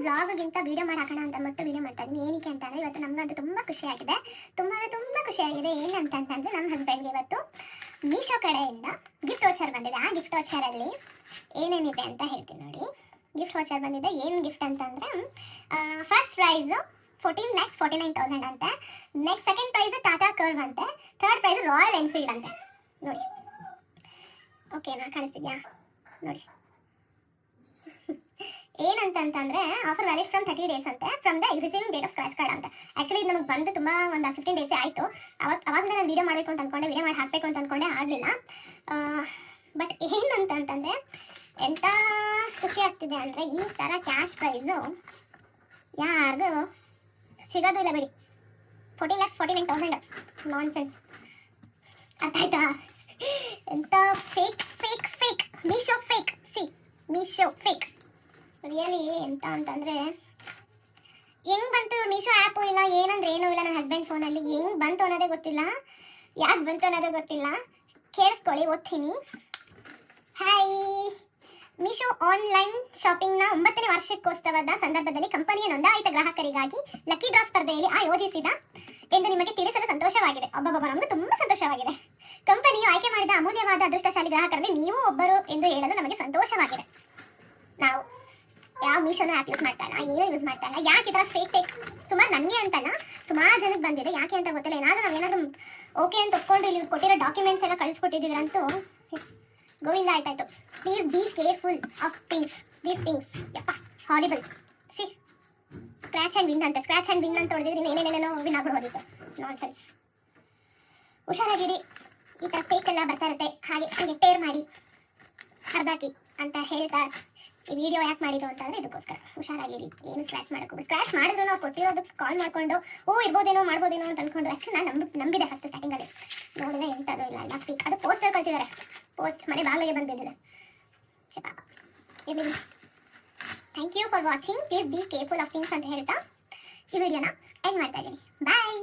ವ್ಲಾಗ್ಗಿಂತ video ಮಾಡಿ ಹಾಕೋಣ ಅಂತ ಅಂದ್ಬಿಟ್ಟು ವೀಡಿಯೋ ಮಾಡ್ತಾ ಇದ್ದೀನಿ. ಏನಕ್ಕೆ ಅಂತಂದರೆ ಇವತ್ತು ನಮಗಂತೂ ತುಂಬ ಖುಷಿಯಾಗಿದೆ, ತುಂಬ ಖುಷಿಯಾಗಿದೆ. ಏನಂತಂತಂದರೆ ನಮ್ಮ ಹಸ್ಬೆಂಡ್ಗೆ ಇವತ್ತು ಮೀಶೋ ಕಡೆಯಿಂದ ಗಿಫ್ಟ್ ವೋಚರ್ ಬಂದಿದೆ. ಆ ಗಿಫ್ಟ್ ವೋಚರಲ್ಲಿ ಏನೇನಿದೆ ಅಂತ ಹೇಳ್ತೀನಿ ನೋಡಿ. ಗಿಫ್ಟ್ ವೋಚರ್ ಬಂದಿದೆ. ಏನು ಗಿಫ್ಟ್ ಅಂತಂದರೆ ಫಸ್ಟ್ ಪ್ರೈಸು 14,49,000 ಅಂತೆ. Next second price Tata curve ಅಂತೆ. ಥರ್ಡ್ ಪ್ರೈಸ್ ರಾಯಲ್ ಎನ್ಫೀಲ್ಡ್ ಅಂತೆ. ನೋಡಿ ಓಕೆನಾ, ಕಾಣಿಸ್ತಿದ್ಯಾ ನೋಡಿ. ಏನಂತಂತಂದರೆ ಆಫರ್ ವ್ಯಾಲಿಡ್ ಫ್ರಮ್ 30 days ಅಂತೆ, from the existing date of scratch card ಅಂತ. ಆ್ಯಕ್ಚುಲಿ ಇದು ನಮಗೆ ಬಂದು ತುಂಬ ಒಂದು 15 days ಆಯಿತು. ಅವಾಗ ನಾನು ವೀಡಿಯೋ ಮಾಡಬೇಕು ಅಂತ ಅಂದ್ಕೊಂಡೆ, ವೀಡಿಯೋ ಮಾಡಿ ಹಾಕಬೇಕು ಅಂತ ಅಂದ್ಕೊಂಡೆ, ಆಗಲಿಲ್ಲ. ಬಟ್ ಏನಂತಂತಂದರೆ ಎಂಥ ಖುಷಿ ಆಗ್ತಿದೆ ಅಂದರೆ ಈ ಥರ ಕ್ಯಾಶ್ ಪ್ರೈಸು ಯಾರಿಗೂ ಸಿಗೋದು ಇಲ್ಲ ಬಿಡಿ. 14,49,000 ನಾನ್ ಸೆನ್ಸ್. ಅರ್ಥ ಆಯ್ತಾ? ಎಂಥ fake fake fake Meesho fake. Meesho fake really. ಎಂತ ಅಂತಂದರೆ ಹೆಂಗೆ ಬಂತು ಮೀಶೋ ಆ್ಯಪು ಇಲ್ಲ, ಏನಂದ್ರೆ ಏನೂ ಇಲ್ಲ ನನ್ನ ಹಸ್ಬೆಂಡ್ ಫೋನಲ್ಲಿ. ಹೆಂಗೆ ಬಂತು ಅನ್ನೋದೇ ಗೊತ್ತಿಲ್ಲ, ಯಾಕೆ ಬಂತು ಅನ್ನೋದೇ ಗೊತ್ತಿಲ್ಲ. ಕೇಳಿಸ್ಕೊಳ್ಳಿ, ಓದ್ತೀನಿ. ಹಾಯ್. ಮೀಶೋ ಆನ್ಲೈನ್ ಶಾಪಿಂಗ್ನ 9ನೇ ವಾರ್ಷಿಕೋತ್ಸವದ ಸಂದರ್ಭದಲ್ಲಿ ಕಂಪನಿಯ ನೋಂದಾಯಿತ ಗ್ರಾಹಕರಿಗಾಗಿ ಲಕ್ಕಿ ಡ್ರಾ ಸ್ಪರ್ಧೆಯಲ್ಲಿ ಆಯೋಜಿಸಿದ ಎಂದು ನಿಮಗೆ ತಿಳಿಸಲು ಸಂತೋಷವಾಗಿದೆ. ಒಬ್ಬೊಬ್ಬ ನಮಗೆ ತುಂಬ ಸಂತೋಷವಾಗಿದೆ. ಕಂಪನಿಯು ಆಯ್ಕೆ ಮಾಡಿದ ಅಮೂಲ್ಯವಾದ ಅದೃಷ್ಟಶಾಲಿ ಗ್ರಾಹಕರಲ್ಲಿ ನೀವು ಒಬ್ಬರು ಎಂದು ಹೇಳಲು ನಮಗೆ ಸಂತೋಷವಾಗಿದೆ. ನಾವು ಯಾವ ಮೀಶೋನು ಆ್ಯಪ್ ಯೂಸ್ ಮಾಡ್ತಾ ಇಲ್ಲ, ಏನೂ ಯೂಸ್ ಮಾಡ್ತಾ ಇಲ್ಲ. ಯಾಕೆ ಈ ಥರ ಫೇಕ್ ಸುಮಾರು ನನಗೆ ಅಂತಲ್ಲ ಸುಮಾರು ಜನಕ್ಕೆ ಬಂದಿದೆ. ಯಾಕೆ ಅಂತ ಗೊತ್ತಿಲ್ಲ. ನಾವೇನಾದರೂ ಓಕೆ ಅಂತ ಒಪ್ಕೊಂಡು ಇಲ್ಲಿ ಕೊಟ್ಟಿರೋ ಡಾಕ್ಯುಮೆಂಟ್ಸ್ ಎಲ್ಲ ಕಳಿಸ್ಕೊಟ್ಟಿದ್ದೀರಂತೂ ಗೋವಿಂದ ಆಯ್ತಾಯ್ತು. Please be careful of these things. ಯಪ್ಪ ಹಾರಿಬಲ್. ಸ್ಕ್ರ್ಯಾಚ್ ಆ್ಯಂಡ್ ವಿನ್ ಅಂತೆ. ಸ್ಕ್ರ್ಯಾಚ್ ಆ್ಯಂಡ್ ವಿನ್ ಅಂತ ಹೊಡೆದಿದ್ರೆ ಏನೇನೇನೋ ವಿನ್ ಆಗ್ಬಿಡೋದಿತ್ತು. ನಾನ್ ಸೆನ್ಸ್. ಹುಷಾರಾಗಿರಿ, ಈ ಥರ ಫೇಕ್ ಎಲ್ಲ ಬರ್ತಾ ಇರುತ್ತೆ. ಹಾಗೆ ಟೇರ್ ಮಾಡಿ ಹರಿದಾಕಿ ಅಂತ ಹೇಳ್ತಾ ಈ ವಿಡಿಯೋ ಯಾಕೆ ಮಾಡಿದ್ದು ಅಂತಂದರೆ ಇದಕ್ಕೋಸ್ಕರ. ಹುಷಾರಾಗಿರಿ, ಏನು ಸ್ಕ್ರ್ಯಾಚ್ ಮಾಡೋಕೆ. ಸ್ಕ್ರ್ಯಾಚ್ ಮಾಡಿದ್ರು ನಾವು ಕೊಟ್ಟಿರೋದಕ್ಕೆ ಕಾಲ್ ಮಾಡಿಕೊಂಡು ಮಾಡ್ಬೋದೇನೋ ಅಂತ ಅಂದ್ಕೊಂಡು. ಯಾಕೆ ನಾನು ನಂಬಿದೆ ಫಸ್ಟ್ ಸ್ಟಾರ್ಟಿಂಗಲ್ಲಿ. ನೋಡಿದ್ರೆ ಎಂಥದ್ದು ಇಲ್ಲ ಫೇಕ್. ಅದು ಪೋಸ್ಟರ್ ಕಳಿಸಿದ್ದಾರೆ. ಪೋಸ್ಟ್ ಮನೆ ಬಾಗಿಲಿಗೆ ಬಂದಿದ್ದಿದೆ. ಪಾಪ ಇರಲಿ. Thank you for watching. Please be careful of things ಅಂತ ಹೇಳ್ತಾ ಈ ವಿಡಿಯೋನ ಎಂಡ್ ಮಾಡ್ತಾ ಇದ್ದೀನಿ. ಬಾಯ್.